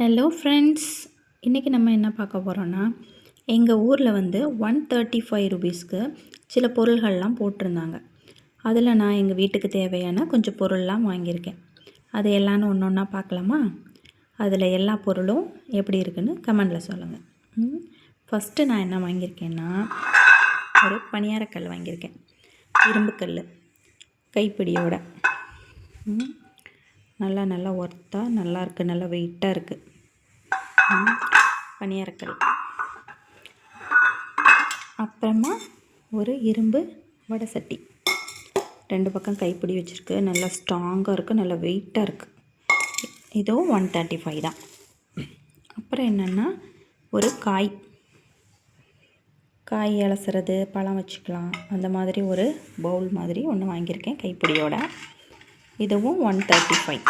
Hello friends, இன்றைக்கி நம்ம என்ன பார்க்க போகிறோன்னா, எங்கள் ஊரில் வந்து 135 ருபீஸ்க்கு சில பொருள்கள்லாம் போட்டிருந்தாங்க. அதில் நான் எங்கள் வீட்டுக்கு தேவையான கொஞ்சம் பொருள்லாம் வாங்கியிருக்கேன். அது எல்லான்னு ஒன்று ஒன்றா பார்க்கலாமா? அதில் எல்லா பொருளும் எப்படி இருக்குன்னு கமெண்டில் சொல்லுங்கள். ஃபஸ்ட்டு நான் என்ன வாங்கியிருக்கேன்னா, ஒரு பணியாரக்கல் வாங்கியிருக்கேன். இரும்பு கல், கைப்பிடியோட. நல்லா ஒர்த்தாக நல்லாயிருக்கு, நல்லா வெயிட்டாக இருக்குது பணியாரக்கல். அப்புறமா ஒரு இரும்பு வடை சட்டி, 2 பக்கம் கைப்பிடி வச்சுருக்கு, நல்லா ஸ்ட்ராங்காக இருக்குது, நல்லா வெயிட்டாக இருக்குது. இதுவும் 135 தான். அப்புறம் என்னென்னா, ஒரு காய் அலசுறது, பழம் வச்சுக்கலாம், அந்த மாதிரி ஒரு பவுல் மாதிரி ஒன்று வாங்கியிருக்கேன் கைப்பிடியோட. இதுவும் 135.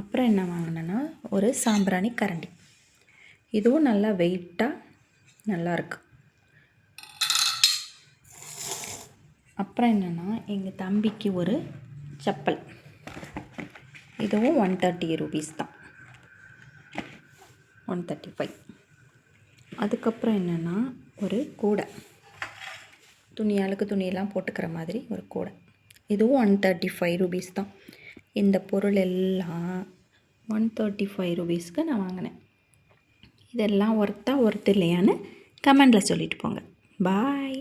அப்புறம் என்ன வாங்கினேன்னா, ஒரு சாம்பிராணி கரண்டி. இதுவும் நல்லா வெயிட்டாக நல்லாயிருக்கு. அப்புறம் என்னென்னா, எங்கள் தம்பிக்கு ஒரு செப்பல். இதுவும் 130 ருபீஸ் தான், 135. அதுக்கப்புறம் என்னென்னா, ஒரு கூடை, அழுக்கு துணியெல்லாம் போட்டுக்கிற மாதிரி ஒரு கூடை. இதுவும் 135 ருபீஸ் தான். இந்த பொருள் எல்லாம் 135 ருபீஸ்க்கு நான் வாங்கினேன். இதெல்லாம் ஒர்த்தா இல்லையான்னு கமெண்டில் சொல்லிட்டு போங்க. பாய்.